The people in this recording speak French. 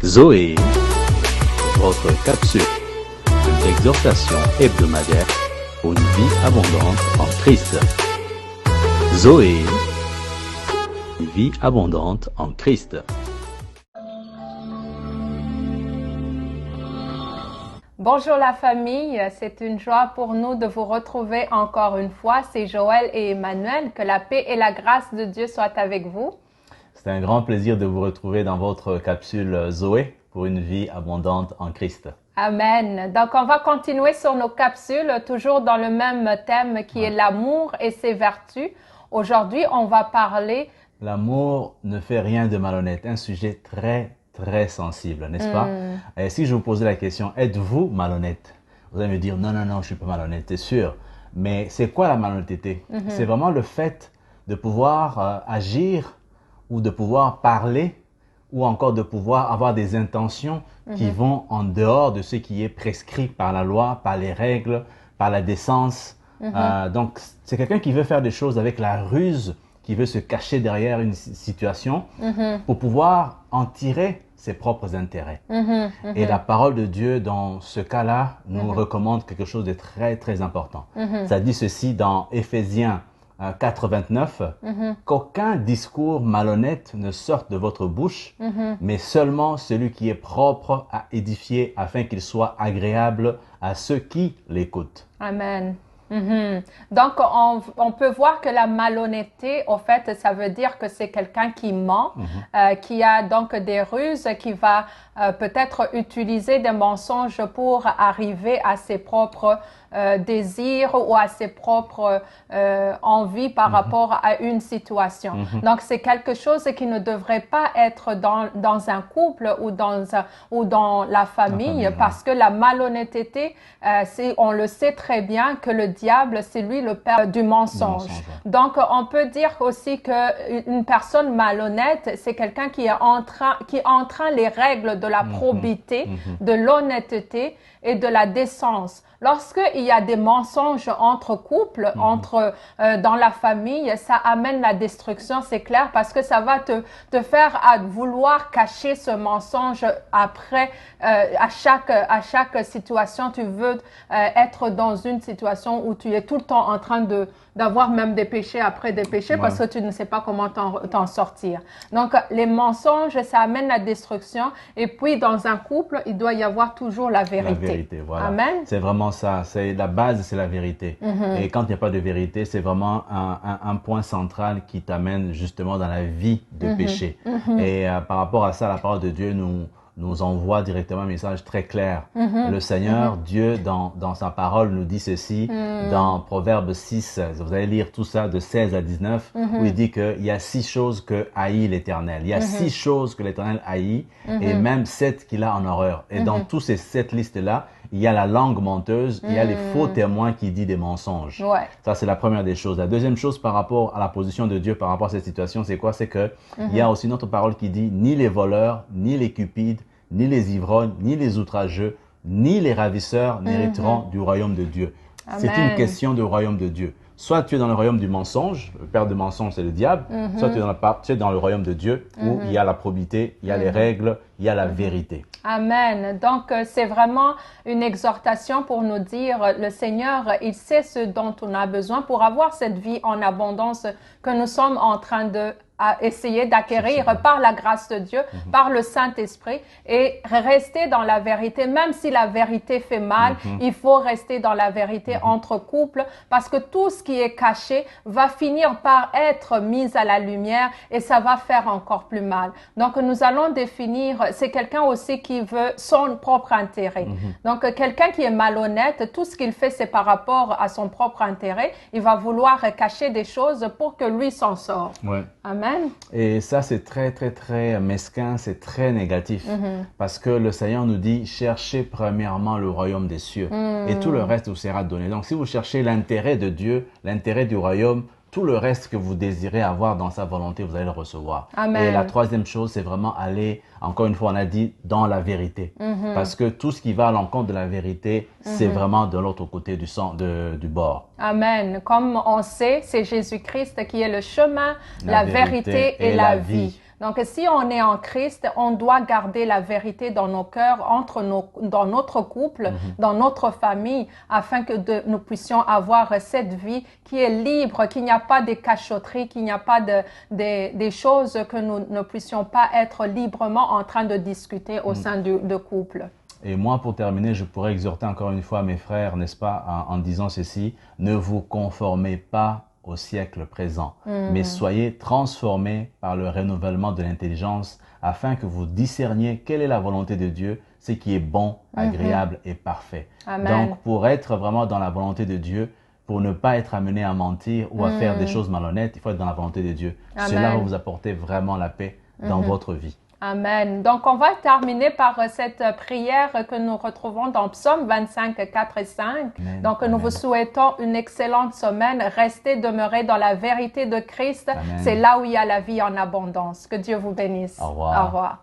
Zoé, votre capsule, une exhortation hebdomadaire pour une vie abondante en Christ. Zoé, une vie abondante en Christ. Bonjour la famille, c'est une joie pour nous de vous retrouver encore une fois. C'est Joël et Emmanuel, que la paix et la grâce de Dieu soient avec vous. C'est un grand plaisir de vous retrouver dans votre capsule Zoé pour une vie abondante en Christ. Amen. Donc on va continuer sur nos capsules, toujours dans le même thème qui est l'amour et ses vertus. Aujourd'hui, on va parler... L'amour ne fait rien de malhonnête, un sujet très sensible, n'est-ce pas? Et si je vous posais la question, êtes-vous malhonnête? Vous allez me dire, non, je ne suis pas malhonnête, c'est sûr. Mais c'est quoi la malhonnêteté? C'est vraiment le fait de pouvoir agir ou de pouvoir parler ou encore de pouvoir avoir des intentions qui vont en dehors de ce qui est prescrit par la loi, par les règles, par la décence. Donc, c'est quelqu'un qui veut faire des choses avec la ruse, qui veut se cacher derrière une situation pour pouvoir en tirer ses propres intérêts. Et la parole de Dieu, dans ce cas-là, nous recommande quelque chose de très important. Ça dit ceci dans Éphésiens 4:29, qu'aucun discours malhonnête ne sorte de votre bouche, mais seulement celui qui est propre à édifier afin qu'il soit agréable à ceux qui l'écoutent. Amen. Donc, on peut voir que la malhonnêteté, au fait, ça veut dire que c'est quelqu'un qui ment, qui a donc des ruses, qui va peut-être utiliser des mensonges pour arriver à ses propres désirs ou à ses propres envies par rapport à une situation. Donc, c'est quelque chose qui ne devrait pas être dans un couple ou dans la famille, parce que la malhonnêteté, on le sait très bien que le diable, c'est lui le père du mensonge. Donc, on peut dire aussi qu'une personne malhonnête, c'est quelqu'un qui enfreint les règles de la probité, de l'honnêteté et de la décence. Lorsqu'il y a des mensonges entre couples, dans la famille, ça amène la destruction, c'est clair, parce que ça va te faire vouloir cacher ce mensonge après. À chaque situation, tu veux être dans une situation où tu es tout le temps en train d'avoir même des péchés après des péchés parce que tu ne sais pas comment t'en sortir. Donc, les mensonges, ça amène la destruction. Et puis, dans un couple, il doit y avoir toujours la vérité. La vérité, voilà. Amen. C'est vraiment ça. La base, c'est la vérité. Et quand il n'y a pas de vérité, c'est vraiment un point central qui t'amène justement dans la vie de péché. Et par rapport à ça, la parole de Dieu nous envoie directement un message très clair. Le Seigneur, Dieu, dans sa parole, nous dit ceci, dans Proverbe 6, vous allez lire tout ça de 16 à 19, où il dit qu'il y a 6 choses que haït l'Éternel. Il y a 6 choses que l'Éternel haït, et même 7 qu'il a en horreur. Et dans tous ces 7 listes-là, il y a la langue menteuse, il y a les faux témoins qui disent des mensonges. Ça, c'est la première des choses. La deuxième chose par rapport à la position de Dieu, par rapport à cette situation, c'est quoi? C'est que il y a aussi une autre parole qui dit, ni les voleurs, ni les cupides, ni les ivrognes, ni les outrageux, ni les ravisseurs n'hériteront du royaume de Dieu. C'est une question de royaume de Dieu. Soit tu es dans le royaume du mensonge, le père du mensonge c'est le diable, soit tu es dans le royaume de Dieu où il y a la probité, il y a les règles, il y a la vérité. Amen. Donc, c'est vraiment une exhortation pour nous dire, le Seigneur, il sait ce dont on a besoin pour avoir cette vie en abondance que nous sommes en train de essayer d'acquérir par la grâce de Dieu, par le Saint-Esprit, et rester dans la vérité. Même si la vérité fait mal, il faut rester dans la vérité entre couples, parce que tout ce qui est caché va finir par être mis à la lumière et ça va faire encore plus mal. Donc, nous allons définir, c'est quelqu'un aussi qui veut son propre intérêt. Donc, quelqu'un qui est malhonnête, tout ce qu'il fait, c'est par rapport à son propre intérêt. Il va vouloir cacher des choses pour que lui s'en sorte. Amen. Et ça, c'est très mesquin, c'est très négatif. Parce que le Seigneur nous dit, cherchez premièrement le royaume des cieux et tout le reste vous sera donné. Donc, si vous cherchez l'intérêt de Dieu, l'intérêt du royaume, tout le reste que vous désirez avoir dans sa volonté, vous allez le recevoir. Amen. Et la troisième chose, c'est vraiment aller, encore une fois, on a dit, dans la vérité. Parce que tout ce qui va à l'encontre de la vérité, c'est vraiment de l'autre côté du bord. Amen. Comme on sait, c'est Jésus-Christ qui est le chemin, la vérité et la vie. Donc, si on est en Christ, on doit garder la vérité dans nos cœurs, dans notre couple, dans notre famille, afin que nous puissions avoir cette vie qui est libre, qu'il n'y a pas de cachotteries, qu'il n'y a pas des choses que nous ne puissions pas être librement en train de discuter au sein de couple. Et moi, pour terminer, je pourrais exhorter encore une fois mes frères, n'est-ce pas, en disant ceci, ne vous conformez pas au siècle présent, mais soyez transformés par le renouvellement de l'intelligence afin que vous discerniez quelle est la volonté de Dieu, ce qui est bon, agréable et parfait. Amen. Donc, pour être vraiment dans la volonté de Dieu, pour ne pas être amené à mentir ou à faire des choses malhonnêtes, il faut être dans la volonté de Dieu. Amen. Cela va vous apporter vraiment la paix dans votre vie. Amen. Donc, on va terminer par cette prière que nous retrouvons dans Psaume 25, 4 et 5. Amen. Donc, nous Amen. vous souhaitons une excellente semaine. Restez demeurés dans la vérité de Christ. Amen. C'est là où il y a la vie en abondance. Que Dieu vous bénisse. Au revoir. Au revoir.